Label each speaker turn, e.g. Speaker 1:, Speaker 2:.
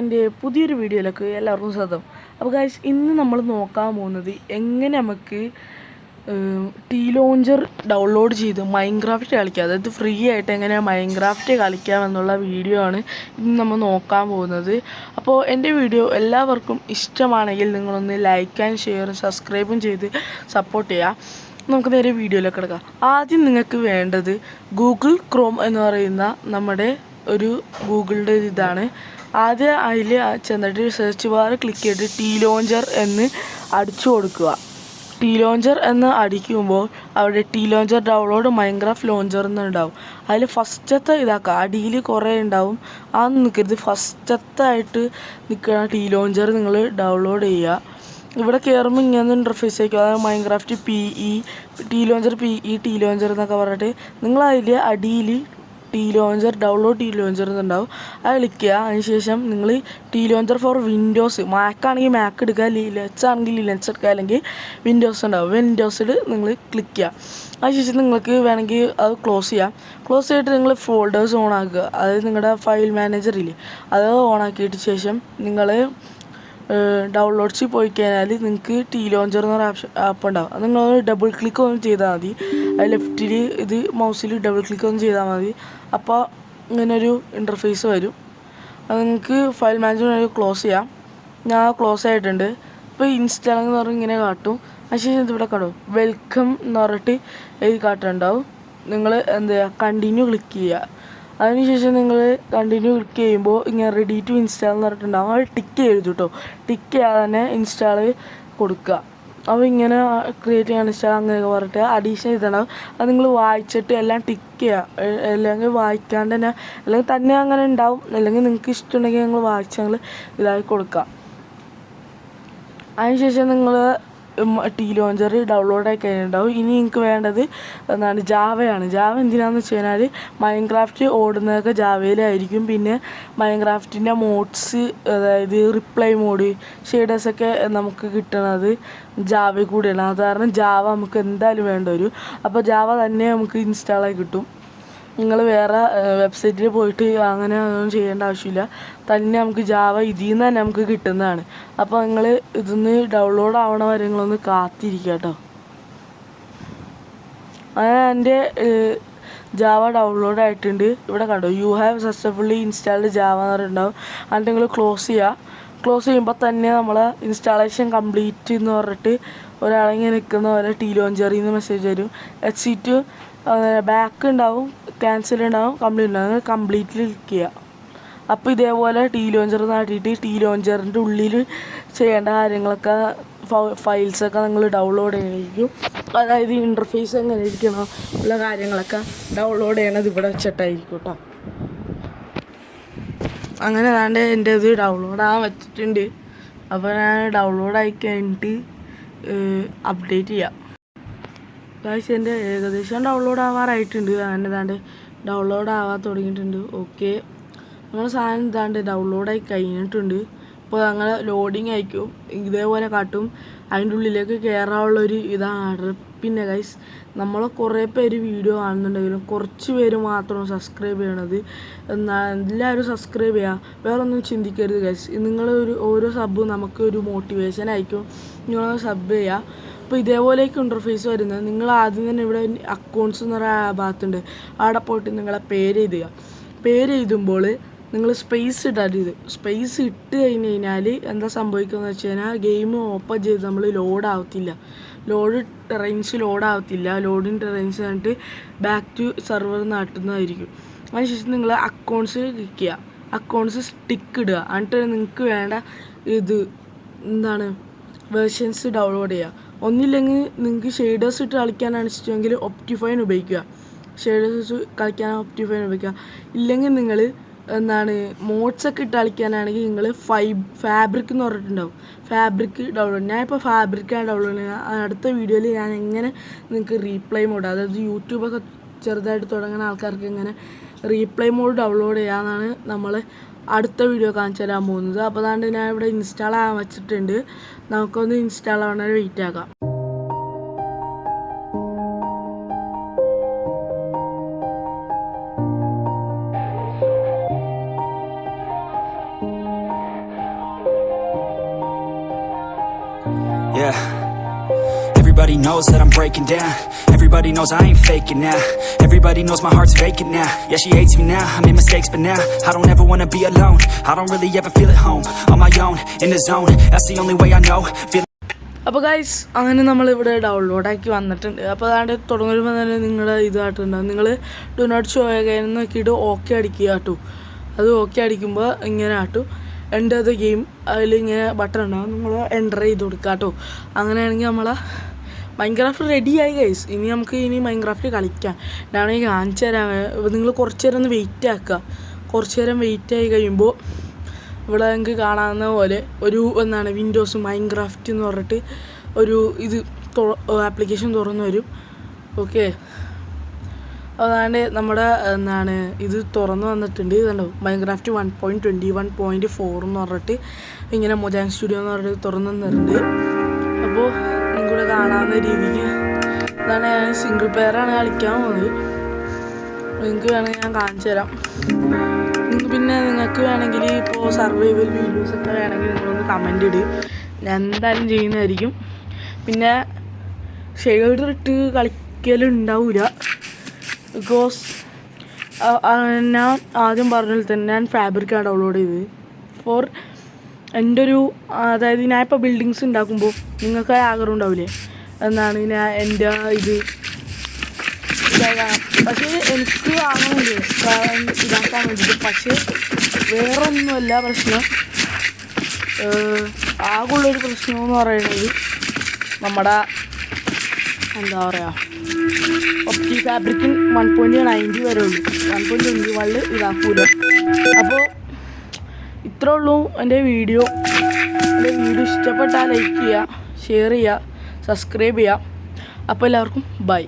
Speaker 1: എൻ്റെ പുതിയൊരു വീഡിയോയിലേക്ക് എല്ലാവർക്കും സ്വാഗതം. അപ്പോൾ ഗൈസ്, ഇന്ന് നമ്മൾ നോക്കാൻ പോകുന്നത് എങ്ങനെ നമുക്ക് ടി ലോഞ്ചർ ഡൗൺലോഡ് ചെയ്ത് മൈൻക്രാഫ്റ്റ് കളിക്കാം, അതായത് ഫ്രീ ആയിട്ട് എങ്ങനെ മൈൻക്രാഫ്റ്റ് കളിക്കാമെന്നുള്ള വീഡിയോ ആണ് ഇന്ന് നമ്മൾ നോക്കാൻ പോകുന്നത്. അപ്പോൾ എൻ്റെ വീഡിയോ എല്ലാവർക്കും ഇഷ്ടമാണെങ്കിൽ നിങ്ങളൊന്ന് ലൈക്ക് ആൻഡ് ഷെയർ സബ്സ്ക്രൈബും ചെയ്ത് സപ്പോർട്ട് ചെയ്യുക. നമുക്ക് നേരെ വീഡിയോയിലേക്ക് കിടക്കാം. ആദ്യം നിങ്ങൾക്ക് വേണ്ടത് ഗൂഗിൾ ക്രോം എന്ന് പറയുന്ന നമ്മുടെ ഒരു ഗൂഗിളിൻ്റെ ഇതാണ്. ആദ്യം അതിൽ ചെന്നിട്ട് സെർച്ച് ബാർ ക്ലിക്ക് ചെയ്തിട്ട് ടി ലോഞ്ചർ എന്ന് അടിച്ചു കൊടുക്കുക. ടി ലോഞ്ചർ എന്ന് അടിക്കുമ്പോൾ അവിടെ T launcher download Minecraft launcher എന്നുണ്ടാവും. അതിൽ ഫസ്റ്റത്തെ ഇതാക്കുക, അടിയിൽ കുറേ ഉണ്ടാവും, അതൊന്നും നിൽക്കരുത്. ഫസ്റ്റത്തായിട്ട് നിൽക്കുന്ന ടി ലോഞ്ചർ നിങ്ങൾ ഡൗൺലോഡ് ചെയ്യുക. ഇവിടെ കയറുമ്പോൾ ഇങ്ങനെ ഇൻ്റർഫേസ് ആയിരിക്കും, അതായത് Minecraft T launcher T launcher എന്നൊക്കെ പറഞ്ഞിട്ട് നിങ്ങൾ അടിയിൽ T launcher download T launcher എന്നുണ്ടാവും. അത് ക്ലിക്ക് ചെയ്യുക. അതിനുശേഷം നിങ്ങൾ ടി ലോഞ്ചർ ഫോർ വിൻഡോസ്, മാക്കാണെങ്കിൽ മാക്ക് എടുക്കുക, ലിനക്സ് ആണെങ്കിൽ ലിനക്സ് എടുക്കുക, അല്ലെങ്കിൽ വിൻഡോസ് ഉണ്ടാവും, വിൻഡോസിൽ നിങ്ങൾ ക്ലിക്ക് ചെയ്യുക. അതിനുശേഷം നിങ്ങൾക്ക് വേണമെങ്കിൽ അത് ക്ലോസ് ചെയ്യാം. ക്ലോസ് ചെയ്തിട്ട് നിങ്ങൾ ഫോൾഡേഴ്സ് ഓൺ ആക്കുക, അതായത് നിങ്ങളുടെ ഫയൽ മാനേജറില്ലേ അത് ഓൺ ആക്കിയിട്ട് ശേഷം നിങ്ങൾ ഡൗൺലോഡ്സിൽ പോയി കഴിഞ്ഞാൽ നിങ്ങൾക്ക് ടി ലോഞ്ചർ എന്നൊരു ആപ്പ് ഉണ്ടാവും. അത് നിങ്ങൾ ഡബിൾ ക്ലിക്ക് ഒന്ന് ചെയ്താൽ മതി. അത് ലെഫ്റ്റിൽ ഇത് മൗസിൽ ഡബിൾ ക്ലിക്ക് ഒന്ന് ചെയ്താൽ മതി. അപ്പോൾ ഇങ്ങനൊരു ഇൻ്റർഫേസ് വരും. അത് നിങ്ങൾക്ക് ഫയൽ മാനേജർ ക്ലോസ് ചെയ്യാം. ഞാൻ ക്ലോസ് ആയിട്ടുണ്ട്. ഇപ്പോൾ ഇൻസ്റ്റാൾ എന്ന് പറഞ്ഞ് ഇങ്ങനെ കാട്ടും. അതിനുശേഷം ഇതിവിടെ കാണും വെൽക്കം എന്ന് പറഞ്ഞിട്ട് എഴുതി കാട്ടുന്നുണ്ടാവും. നിങ്ങൾ എന്താ കണ്ടിന്യൂ ക്ലിക്ക് ചെയ്യുക. അതിനുശേഷം നിങ്ങൾ കണ്ടിന്യൂ ക്ലിക്ക് ചെയ്യുമ്പോൾ ഇങ്ങനെ റെഡി ടു ഇൻസ്റ്റാൾ എന്ന് പറഞ്ഞിട്ടുണ്ടാകും. അത് ടിക്ക് ചെയ്തു കേട്ടോ. ടിക്ക് ചെയ്യാതെ തന്നെ ഇൻസ്റ്റാൾ കൊടുക്കുക. അപ്പോൾ ഇങ്ങനെ ക്രിയേറ്റ് ചെയ്യാൻ ഇൻസ്റ്റാൾ അങ്ങനെയൊക്കെ പറഞ്ഞിട്ട് അഡീഷണൽ ഇതുണ്ടാവും. അത് നിങ്ങൾ വായിച്ചിട്ട് എല്ലാം ടിക്ക് ചെയ്യുക, അല്ലെങ്കിൽ വായിക്കാണ്ട് തന്നെ, അല്ലെങ്കിൽ തന്നെ അങ്ങനെ ഉണ്ടാവും, അല്ലെങ്കിൽ നിങ്ങൾക്ക് ഇഷ്ടമുണ്ടെങ്കിൽ നിങ്ങൾ വായിച്ച് നിങ്ങൾ ഇതാക്കി കൊടുക്കുക. അതിനുശേഷം നിങ്ങൾ ടി ലോഞ്ചർ ഡൗൺലോഡ് ആയി കഴിഞ്ഞിട്ടുണ്ടാവും. ഇനി നിങ്ങൾക്ക് വേണ്ടത് എന്താണ്, ജാവയാണ്. ജാവ എന്തിനാണെന്ന് വെച്ച് കഴിഞ്ഞാൽ മൈൻക്രാഫ്റ്റ് ഓടുന്നതൊക്കെ ജാവയിലായിരിക്കും. പിന്നെ മൈൻക്രാഫ്റ്റിൻ്റെ മോഡ്സ്, അതായത് റിപ്ലൈ മോഡ്, ഷെയ്ഡേഴ്സൊക്കെ നമുക്ക് കിട്ടുന്നത് ജാവയിൽ കൂടിയാണ്. അത് കാരണം ജാവ നമുക്ക് എന്തായാലും വേണ്ട വരും. അപ്പോൾ ജാവ തന്നെ നമുക്ക് ഇൻസ്റ്റാളായി കിട്ടും. നിങ്ങൾ വേറെ വെബ്സൈറ്റിൽ പോയിട്ട് അങ്ങനെ ഒന്നും ചെയ്യേണ്ട ആവശ്യമില്ല. തന്നെ നമുക്ക് ജാവ ഇതിൽ നിന്ന് തന്നെ നമുക്ക് കിട്ടുന്നതാണ്. അപ്പോൾ നിങ്ങൾ ഇതിന്ന് ഡൗൺലോഡ് ആവണ വരെ നിങ്ങളൊന്ന് കാത്തിരിക്കുക കേട്ടോ. അങ്ങനെ എൻ്റെ ജാവ ഡൗൺലോഡ് ആയിട്ടുണ്ട്. ഇവിടെ കണ്ടോ, you have successfully installed Java എന്ന് പറഞ്ഞിട്ടുണ്ടാവും. എന്നിട്ട് നിങ്ങൾ ക്ലോസ് ചെയ്യുക. ക്ലോസ് ചെയ്യുമ്പോൾ തന്നെ നമ്മളെ ഇൻസ്റ്റാളേഷൻ കംപ്ലീറ്റ് എന്ന് പറഞ്ഞിട്ട് ഒരാളിങ്ങനെ നിൽക്കുന്ന പോലെ ടി ലോഞ്ചറിൽ നിന്ന് മെസ്സേജ് വരും. എക്സിറ്റ് ബാക്ക് ഉണ്ടാവും, ക്യാൻസൽ ഉണ്ടാവും, കംപ്ലീറ്റ് ഉണ്ടാവും. കംപ്ലീറ്റിൽ ക്ലിക്ക് ചെയ്യുക. അപ്പോൾ ഇതേപോലെ ടി ലോഞ്ചർ നാട്ടിയിട്ട് ടി ലോഞ്ചറിൻ്റെ ഉള്ളിൽ ചെയ്യേണ്ട കാര്യങ്ങളൊക്കെ ഫയൽസൊക്കെ നിങ്ങൾ ഡൗൺലോഡ് ചെയ്യണമായിരിക്കും. അതായത് ഇൻ്റർഫേസ് എങ്ങനെ ഇരിക്കണം ഉള്ള കാര്യങ്ങളൊക്കെ ഡൗൺലോഡ് ചെയ്യണത് ഇവിടെ വെച്ചിട്ടായിരിക്കും കേട്ടോ. അങ്ങനെ അതാണ്ട് എൻ്റെ ഇത് ഡൗൺലോഡ് ആകാൻ വെച്ചിട്ടുണ്ട്. അപ്പോൾ ഞാൻ ഡൗൺലോഡ് ആയി കഴിഞ്ഞിട്ട് അപ്ഡേറ്റ് ചെയ്യാം. ഗൈസ്, എൻ്റെ ഏകദേശം ഡൗൺലോഡ് ആവാറായിട്ടുണ്ട്. അങ്ങനെ ഇതാണ്ട് ഡൗൺലോഡ് ആവാൻ തുടങ്ങിയിട്ടുണ്ട്. ഓക്കെ, നമ്മുടെ സാധനം ഇതാണ്ട് ഡൗൺലോഡായി കഴിഞ്ഞിട്ടുണ്ട്. ഇപ്പോൾ ഞങ്ങൾ ലോഡിങ് അയക്കും, ഇതേപോലെ കാട്ടും. അതിൻ്റെ ഉള്ളിലേക്ക് കയറാനുള്ളൊരു ഇതാണ്. പിന്നെ ഗൈസ്, നമ്മളെ കുറേ പേര് വീഡിയോ കാണുന്നുണ്ടെങ്കിലും കുറച്ച് പേര് മാത്രം സബ്സ്ക്രൈബ് ചെയ്യണത്. എന്നാൽ എല്ലാവരും സബ്സ്ക്രൈബ് ചെയ്യുക, വേറെ ഒന്നും ചിന്തിക്കരുത് ഗൈസ്. നിങ്ങൾ ഓരോ സബ്ബും നമുക്ക് ഒരു മോട്ടിവേഷൻ ആയിരിക്കും. നിങ്ങൾ സബ് ചെയ്യുക. അപ്പോൾ ഇതേപോലെയൊക്കെ ഇൻ്റർഫേസ് വരുന്നത്. നിങ്ങൾ ആദ്യം തന്നെ ഇവിടെ അക്കൗണ്ട്സ് എന്ന് പറയുന്ന ഭാഗത്തുണ്ട്, അവിടെ പോയിട്ട് നിങ്ങളെ പേര് എഴുതുക. പേര് എഴുതുമ്പോൾ നിങ്ങൾ സ്പേസ് ഇടരുത്. സ്പേസ് ഇട്ട് കഴിഞ്ഞ് കഴിഞ്ഞാൽ എന്താ സംഭവിക്കുകയെന്ന് വെച്ച് കഴിഞ്ഞാൽ ഗെയിം ഓപ്പൺ ചെയ്ത് നമ്മൾ ലോഡ് ആവത്തില്ല. ലോഡ് ആവത്തില്ല. ലോഡിങ് ടെറൈൻസ് എന്നിട്ട് ബാക്ക് ടു സെർവർ നാട്ടുന്നതായിരിക്കും. അതിനുശേഷം നിങ്ങൾ അക്കൗണ്ട്സ് ക്ലിക്ക് ചെയ്യുക. അക്കൗണ്ട്സ് ടിക്ക് ഇടുക. എന്നിട്ട് നിങ്ങൾക്ക് വേണ്ട ഇത് എന്താണ് വേർഷൻസ് ഡൗൺലോഡ് ചെയ്യുക. ഒന്നില്ലെങ്കിൽ നിങ്ങൾക്ക് ഷെയ്ഡേഴ്സ് ഇട്ട് കളിക്കാനാണ് ഇഷ്ടമെങ്കിൽ ഒപ്റ്റിഫൈൻ ഉപയോഗിക്കുക. ഷെയ്ഡേഴ്സ് കളിക്കാൻ ഒപ്റ്റിഫൈൻ ഉപയോഗിക്കുക. ഇല്ലെങ്കിൽ നിങ്ങൾ എന്താണ് മോഡ്സൊക്കെ ഇട്ട് കളിക്കാനാണെങ്കിൽ നിങ്ങൾ ഫാബ്രിക് എന്ന് പറഞ്ഞിട്ടുണ്ടാവും, ഫാബ്രിക് ഡൗൺലോഡ്. ഞാനിപ്പോൾ ഫാബ്രിക്കാണ് ഡൗൺലോഡ് ചെയ്യുക. അടുത്ത വീഡിയോയിൽ ഞാൻ എങ്ങനെ നിങ്ങൾക്ക് റീപ്ലൈ മോഡ്, അതായത് യൂട്യൂബൊക്കെ ചെറുതായിട്ട് തുടങ്ങുന്ന ആൾക്കാർക്ക് എങ്ങനെ റീപ്ലൈ മോഡ് ഡൗൺലോഡ് ചെയ്യാമെന്നാണ് നമ്മൾ അടുത്ത വീഡിയോ കാണിച്ചു തരാൻ പോകുന്നത്. അപ്പോൾ അതുകൊണ്ട് ഞാൻ ഇവിടെ ഇൻസ്റ്റാൾ ആകാൻ വെച്ചിട്ടുണ്ട്. നമുക്കൊന്ന് ഇൻസ്റ്റാൾ ആവണ വെയിറ്റ് ആക്കാം.
Speaker 2: Everybody knows that I'm breaking down. Everybody knows I ain't faking now. Everybody knows my heart's vacant now. Yeah, she hates me now, I made mistakes but now I don't ever wanna be alone. I don't really ever feel at home. On my own, in the zone, that's the only way I know.
Speaker 1: അപ്പോൾ guys അങ്ങനെ നമ്മളിവിടെ ഡൗൺലോഡാക്കി വന്നിട്ടുണ്ട്. അപ്പോൾ അതാണ്ട് തുടങ്ങുമ്പോൾ തന്നെ നിങ്ങൾ ഇതായിട്ടുണ്ടാവും. നിങ്ങൾ ഡു നോട്ട് ഷോ അഗൈൻ നോക്കിയിട്ട് ഓക്കെ അടിക്കുക കേട്ടോ. അത് ഓക്കെ അടിക്കുമ്പോൾ ഇങ്ങനെ ആട്ടു എൻ്റർ ദ ഗെയിം അതിലിങ്ങനെ ബട്ടൺ ഉണ്ടാവും, നിങ്ങൾ എൻ്റർ ചെയ്ത് കൊടുക്കുക കേട്ടോ. അങ്ങനെയാണെങ്കിൽ നമ്മളെ മൈൻക്രാഫ്റ്റ് റെഡിയായി ഗൈസ്. ഇനി മൈൻക്രാഫ്റ്റ് കളിക്കാം. ഞാനാണെങ്കിൽ കാണിച്ചു തരാം. നിങ്ങൾ കുറച്ച് നേരം ഒന്ന് വെയിറ്റ് ആക്കുക. കുറച്ച് നേരം വെയിറ്റ് ആയി കഴിയുമ്പോൾ ഇവിടെ നിങ്ങൾക്ക് കാണാവുന്ന പോലെ ഒരു എന്താണ് വിൻഡോസ് മൈൻക്രാഫ്റ്റ് എന്ന് പറഞ്ഞിട്ട് ഒരു ഇത് ആപ്ലിക്കേഷൻ തുറന്നു വരും. ഓക്കെ, അതാണ്ട് നമ്മുടെ എന്താണ് ഇത് തുറന്നു വന്നിട്ടുണ്ട്. ഇതുണ്ടോ മൈൻക്രാഫ്റ്റ് 1.21.4 എന്ന് പറഞ്ഞിട്ട് ഇങ്ങനെ മൊജാങ് സ്റ്റുഡിയോ എന്ന് പറഞ്ഞിട്ട് തുറന്നു തന്നിട്ടുണ്ട്. അപ്പോൾ നിങ്ങൾക്കിവിടെ കാണാവുന്ന രീതിക്ക് ഇതാണ് ഞാൻ സിംഗിൾ പ്ലെയറാണ് കളിക്കാൻ പോകുന്നത്. നിങ്ങൾക്ക് വേണമെങ്കിൽ ഞാൻ കാണിച്ചു തരാം. പിന്നെ നിങ്ങൾക്ക് വേണമെങ്കിൽ ഇപ്പോൾ സർവൈവൽ വീഡിയോസൊക്കെ വേണമെങ്കിൽ നിങ്ങളൊന്ന് കമൻ്റ് ഇടുക, ഞാൻ എന്തായാലും ചെയ്യുന്നതായിരിക്കും. പിന്നെ ഷെയ്ഡ് ഇട്ട് കളിക്കലുണ്ടാവില്ല. ബിക്കോസ് ഞാൻ ആദ്യം പറഞ്ഞതിൽ തന്നെ ഞാൻ ഫാബ്രിക്കാണ് ഡൗൺലോഡ് ചെയ്തത് ഫോർ എൻ്റെ ഒരു അതായത് ഞാൻ ഇപ്പോൾ ബിൽഡിങ്സ് ഉണ്ടാക്കുമ്പോൾ നിങ്ങൾക്ക് ആഗ്രഹം ഉണ്ടാവില്ലേ എന്നാണ് ഞാൻ എൻ്റെ ഇത് പക്ഷേ എനിക്ക് വാങ്ങുന്നില്ല ഇതാക്കാൻ വേണ്ടിയിട്ട്. പക്ഷേ വേറൊന്നുമല്ല പ്രശ്നം. ആകുള്ളൊരു പ്രശ്നമെന്ന് പറയുന്നത് നമ്മുടെ എന്താ പറയുക ഒപ്റ്റി ഫാബ്രിക്കിൻ 1.90 വരെ ഉള്ളൂ. 1.21 ഇതാക്കൂല. അപ്പോൾ ഇത്രേ ഉള്ളൂ എൻ്റെ വീഡിയോ. ഇഷ്ടപ്പെട്ടാൽ ലൈക്ക് ചെയ്യുക, ഷെയർ ചെയ്യുക, സബ്സ്ക്രൈബ് ചെയ്യുക. അപ്പോൾ എല്ലാവർക്കും ബൈ.